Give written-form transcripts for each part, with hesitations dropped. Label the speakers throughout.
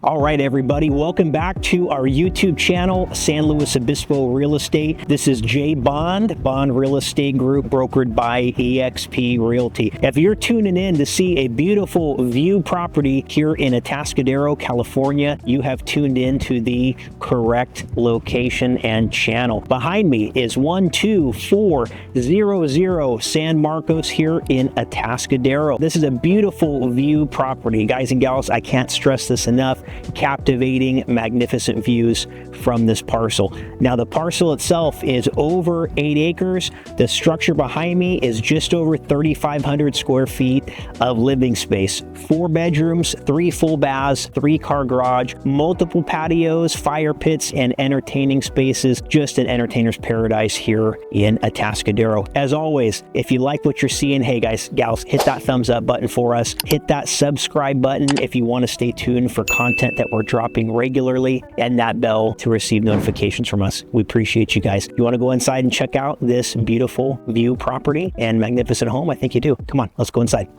Speaker 1: All right, everybody, welcome back to our YouTube channel, San Luis Obispo Real Estate. This is Jay Bond Real Estate Group, brokered by eXp Realty. If you're tuning in to see a beautiful view property here in Atascadero, California, you have tuned in to the correct location and channel. Behind me is 12400 San Marcos here in Atascadero. This is a beautiful view property. Guys and gals, I can't stress this enough. Captivating, magnificent views from this parcel. Now, the parcel itself is over 8 acres. The structure behind me is just over 3,500 square feet of living space. 4 bedrooms, 3 full baths, 3-car garage, multiple patios, fire pits, and entertaining spaces. Just an entertainer's paradise here in Atascadero. As always, if you like what you're seeing, hey guys, gals, hit that thumbs up button for us. Hit that subscribe button if you want to stay tuned for content that we're dropping regularly, and that bell to receive notifications from us. We appreciate you guys. You want to go inside and check out this beautiful view property and magnificent home? I think you do. Come on, let's go inside.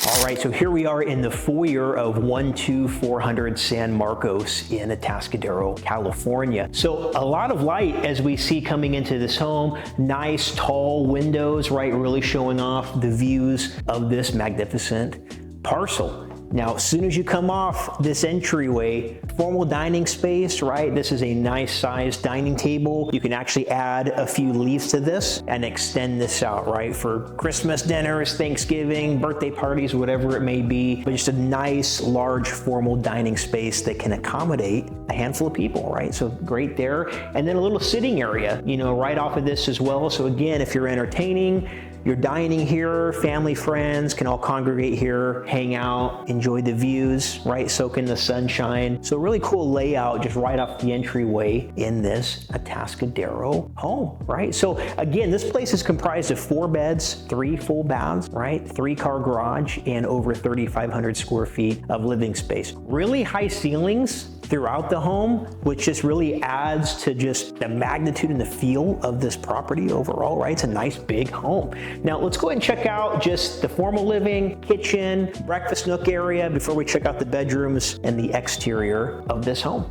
Speaker 1: All right, so here we are in the foyer of 12400 San Marcos in Atascadero, California. So a lot of light as we see coming into this home. Nice tall windows, right? Really showing off the views of this magnificent parcel. Now, as soon as you come off this entryway, formal dining space, right? This is a nice sized dining table. You can actually add a few leaves to this and extend this out, right? For Christmas dinners, Thanksgiving, birthday parties, whatever it may be. But just a nice, large, formal dining space that can accommodate a handful of people, right? So great there. And then a little sitting area, you know, right off of this as well. So again, if you're entertaining, you're dining here, family, friends can all congregate here, hang out, enjoy the views, right? Soak in the sunshine. So really cool layout just right off the entryway in this Atascadero home, right? So again, this place is comprised of 4 beds, 3 full baths, right? 3-car garage, and over 3,500 square feet of living space. Really high ceilings throughout the home, which just really adds to just the magnitude and the feel of this property overall, right? It's a nice big home. Now let's go ahead and check out just the formal living, kitchen, breakfast nook area before we check out the bedrooms and the exterior of this home.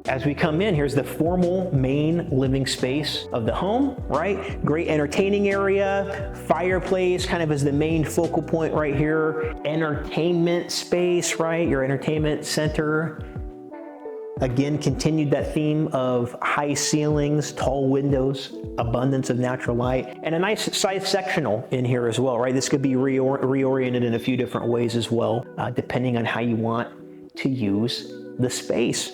Speaker 1: As we come in, here's the formal main living space of the home, right? Great entertaining area, fireplace kind of as the main focal point right here. Entertainment space, right? Your entertainment center. Again, continued that theme of high ceilings, tall windows, abundance of natural light, and a nice size sectional in here as well, right? This could be reoriented in a few different ways as well, depending on how you want to use the space.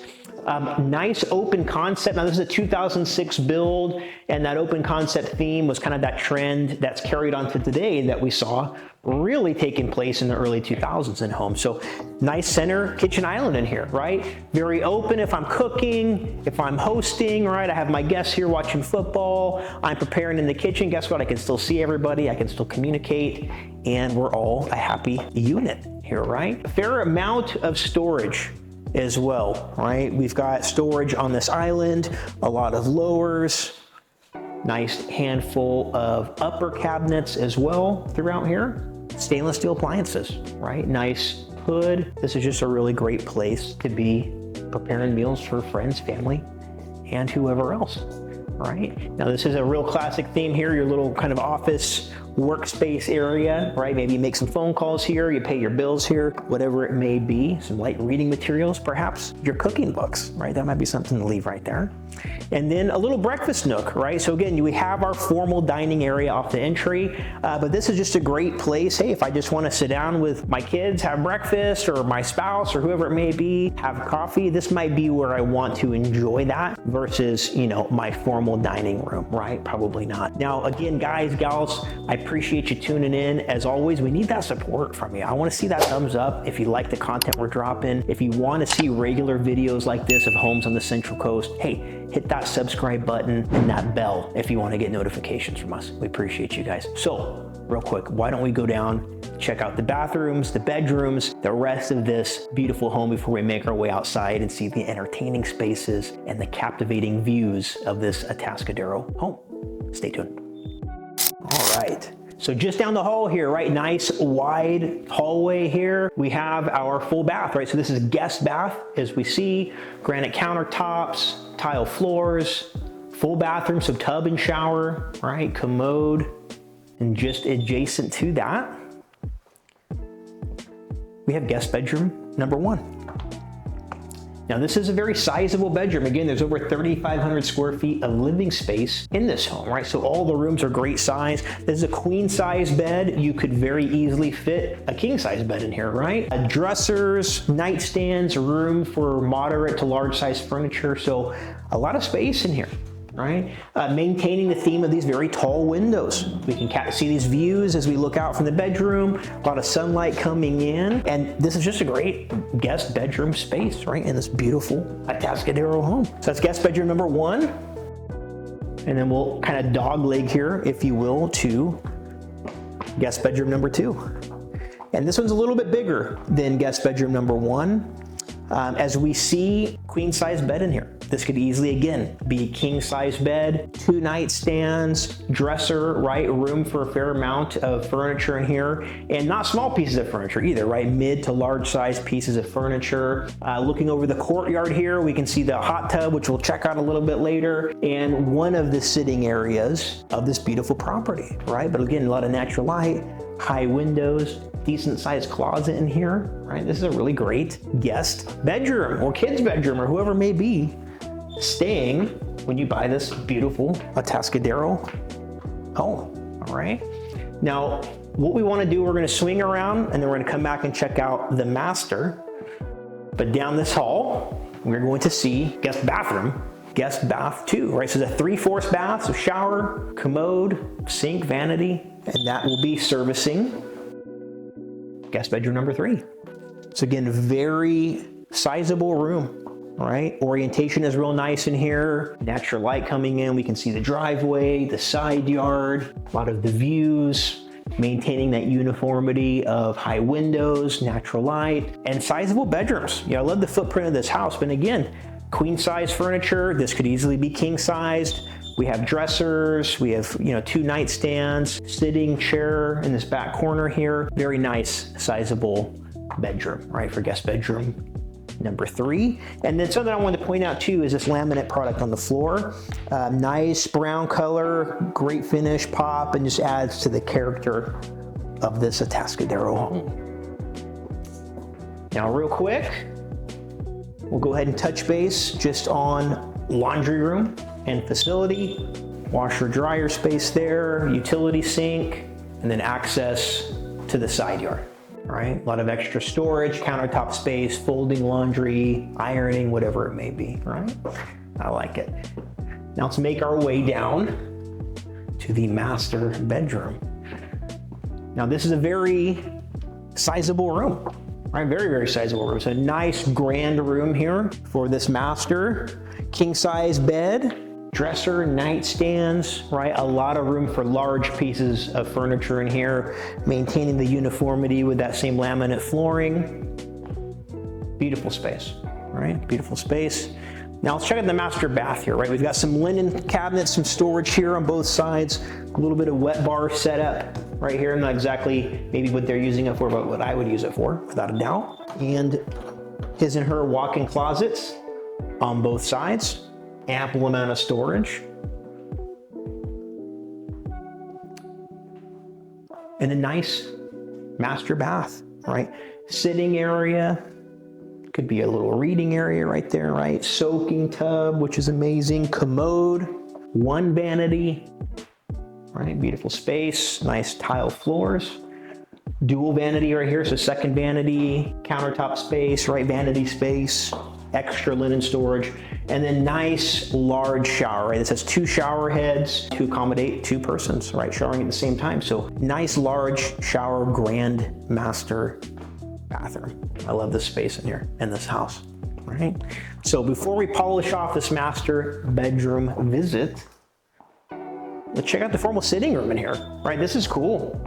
Speaker 1: Nice open concept. Now this is a 2006 build, and that open concept theme was kind of that trend that's carried on to today that we saw really taking place in the early 2000s in homes. So nice center kitchen island in here, right? Very open if I'm cooking, if I'm hosting, right? I have my guests here watching football. I'm preparing in the kitchen. Guess what? I can still see everybody. I can still communicate, and we're all a happy unit here, right? A fair amount of storage as well, right? We've got storage on this island, a lot of lowers, nice handful of upper cabinets as well throughout here. Stainless steel appliances, right? Nice hood. This is just a really great place to be preparing meals for friends, family, and whoever else, right? Now this is a real classic theme here, your little kind of office workspace area, right? Maybe you make some phone calls here, you pay your bills here, whatever it may be. Some light reading materials, perhaps your cooking books, right? That might be something to leave right there. And then a little breakfast nook, right? So again, we have our formal dining area off the entry, but this is just a great place. Hey, if I just want to sit down with my kids, have breakfast, or my spouse, or whoever it may be, have coffee, this might be where I want to enjoy that versus, you know, my formal dining room, right? Probably not. Now, again, guys, gals, I appreciate you tuning in. As always, we need that support from you. I want to see that thumbs up if you like the content we're dropping. If you want to see regular videos like this of homes on the Central Coast, hey, hit that subscribe button and that bell if you want to get notifications from us. We appreciate you guys. So real quick, why don't we go down, check out the bathrooms, the bedrooms, the rest of this beautiful home before we make our way outside and see the entertaining spaces and the captivating views of this Atascadero home. Stay tuned. All right. So just down the hall here, right, nice wide hallway here. We have our full bath, right? So this is guest bath, as we see, granite countertops, tile floors, full bathroom, so tub and shower, right, commode. And just adjacent to that, we have guest bedroom number 1. Now this is a very sizable bedroom. Again, there's over 3,500 square feet of living space in this home, right? So all the rooms are great size. This is a queen size bed. You could very easily fit a king size bed in here, right? Dressers, nightstands, room for moderate to large size furniture. So a lot of space in here, right? Maintaining the theme of these very tall windows. We can see these views as we look out from the bedroom, a lot of sunlight coming in, and this is just a great guest bedroom space, right, in this beautiful Atascadero home. So that's guest bedroom number 1, and then we'll kind of dogleg here, if you will, to guest bedroom number 2. And this one's a little bit bigger than guest bedroom number 1. As we see, queen size bed in here. This could easily, again, be king size bed, 2 nightstands, dresser, right? Room for a fair amount of furniture in here, and not small pieces of furniture either, right? Mid to large size pieces of furniture. Looking over the courtyard here, we can see the hot tub, which we'll check out a little bit later, and one of the sitting areas of this beautiful property, right? But again, a lot of natural light, high windows, decent sized closet in here, right? This is a really great guest bedroom or kids bedroom or whoever may be staying when you buy this beautiful Atascadero home, all right? Now, what we wanna do, we're gonna swing around and then we're gonna come back and check out the master. But down this hall, we're going to see guest bathroom, guest bath 2, right? So it's a 3/4 bath, so shower, commode, sink, vanity, and that will be servicing guest bedroom number 3. So again, very sizable room, right? Orientation is real nice in here. Natural light coming in. We can see the driveway, the side yard, a lot of the views, maintaining that uniformity of high windows, natural light, and sizable bedrooms. You know, I love the footprint of this house, but again, queen size furniture. This could easily be king sized. We have dressers, we have, 2 nightstands, sitting chair in this back corner here. Very nice, sizable bedroom, right, for guest bedroom number 3. And then something I wanted to point out too is this laminate product on the floor. Nice brown color, great finish, pop, and just adds to the character of this Atascadero home. Now real quick, we'll go ahead and touch base just on laundry room and facility, washer dryer space there, utility sink, and then access to the side yard, right? A lot of extra storage, countertop space, folding laundry, ironing, whatever it may be, right? I like it. Now let's make our way down to the master bedroom. Now this is a very sizable room, right? Very, very sizable room. It's a nice grand room here for this master. King size bed, dresser, nightstands, right? A lot of room for large pieces of furniture in here, maintaining the uniformity with that same laminate flooring. Beautiful space, right? Beautiful space. Now let's check out the master bath here, right? We've got some linen cabinets, some storage here on both sides, a little bit of wet bar set up right here. Not exactly maybe what they're using it for, but what I would use it for, without a doubt. And his and her walk-in closets on both sides. Ample amount of storage. And a nice master bath, right? Sitting area, could be a little reading area right there, right? Soaking tub, which is amazing. Commode, 1 vanity, right? Beautiful space, nice tile floors. Dual vanity right here, so second vanity, countertop space, right? Vanity space, extra linen storage, and then nice large shower, right? This has 2 shower heads to accommodate 2 persons, right? Showering at the same time. So nice large shower, grand master bathroom. I love this space in here, in this house, right? So before we polish off this master bedroom visit, let's check out the formal sitting room in here, right? This is cool,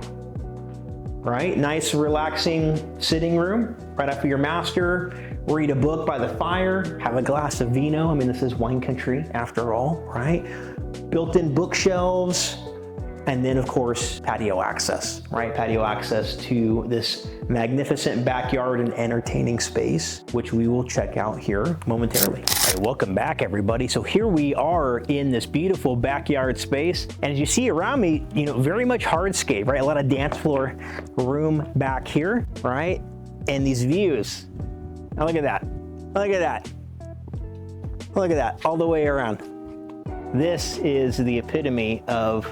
Speaker 1: right? Nice relaxing sitting room right after your master. Read a book by the fire, have a glass of vino. I mean, this is wine country after all, right? Built-in bookshelves, And then of course, patio access, right? Patio access to this magnificent backyard and entertaining space, which we will check out here momentarily. All right, welcome back everybody. So here we are in this beautiful backyard space. And as you see around me, you know, very much hardscape, right? A lot of dance floor room back here, right? And these views. Now look at that. Look at that. Look at that, all the way around. This is the epitome of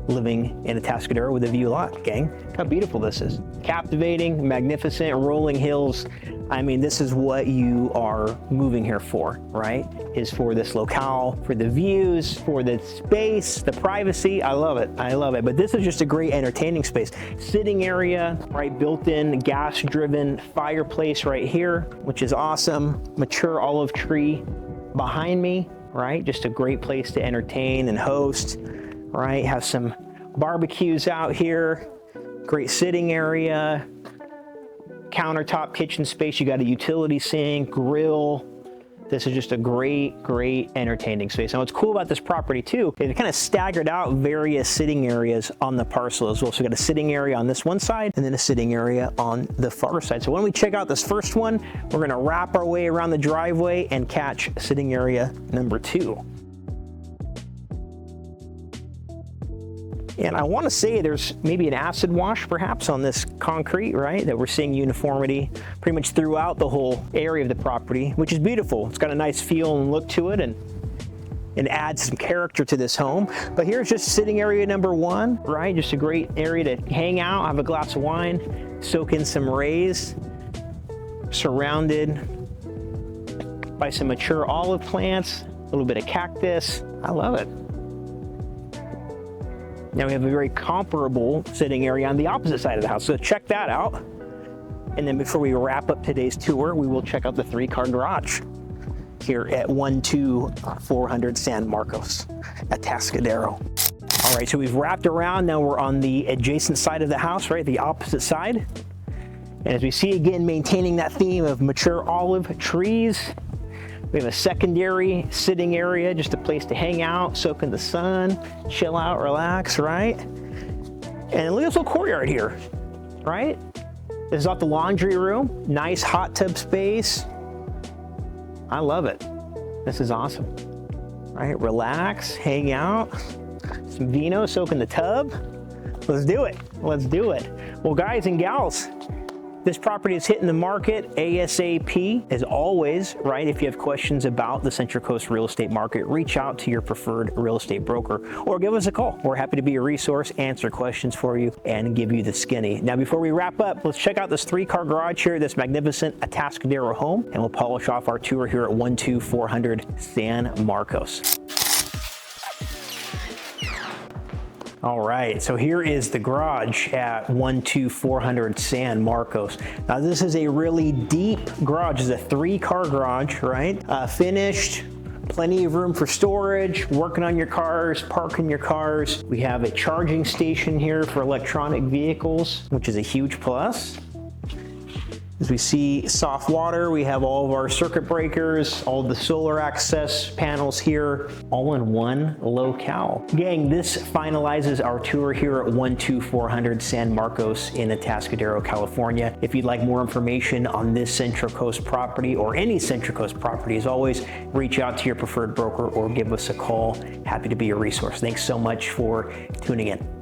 Speaker 1: living in Atascadero with a view lot, gang. Look how beautiful this is. Captivating, magnificent, rolling hills. I mean, this is what you are moving here for, right? Is for this locale, for the views, for the space, the privacy. I love it, I love it. But this is just a great entertaining space. Sitting area, right? Built-in, gas-driven fireplace right here, which is awesome. Mature olive tree behind me, right? Just a great place to entertain and host, right? Have some barbecues out here, great sitting area, countertop kitchen space. You got a utility sink, grill. This is just a great, great entertaining space. And what's cool about this property too, is it kind of staggered out various sitting areas on the parcel as well. So we got a sitting area on this one side and then a sitting area on the far side. So when we check out this first one, we're gonna wrap our way around the driveway and catch sitting area number 2. And I want to say there's maybe an acid wash perhaps on this concrete, right? That we're seeing uniformity pretty much throughout the whole area of the property, which is beautiful. It's got a nice feel and look to it and adds some character to this home. But here's just sitting area number 1, right? Just a great area to hang out, have a glass of wine, soak in some rays, surrounded by some mature olive plants, a little bit of cactus. I love it. Now we have a very comparable sitting area on the opposite side of the house. So check that out. And then before we wrap up today's tour, we will check out the 3-car garage here at 12400 San Marcos, Atascadero. All right, so we've wrapped around. Now we're on the adjacent side of the house, right? The opposite side. And as we see again, maintaining that theme of mature olive trees. We have a secondary sitting area, just a place to hang out, soak in the sun, chill out, relax, right? And look at this little courtyard here, right? This is off the laundry room, nice hot tub space. I love it. This is awesome, right? Relax, hang out, some vino, soak in the tub. Let's do it, let's do it. Well, guys and gals, this property is hitting the market ASAP. As always, right, if you have questions about the Central Coast real estate market, reach out to your preferred real estate broker or give us a call. We're happy to be a resource, answer questions for you, and give you the skinny. Now, before we wrap up, let's check out this 3-car garage here, this magnificent Atascadero home, and we'll polish off our tour here at 12400 San Marcos. All right, so here is the garage at 12400 San Marcos. Now this is a really deep garage. It's a 3-car garage, right? Finished, plenty of room for storage, working on your cars, parking your cars. We have a charging station here for electronic vehicles, which is a huge plus. As we see soft water, we have all of our circuit breakers, all the solar access panels here, all in one locale. Gang, this finalizes our tour here at 12400 San Marcos in Atascadero, California. If you'd like more information on this Central Coast property or any Central Coast property, as always, reach out to your preferred broker or give us a call. Happy to be a resource. Thanks so much for tuning in.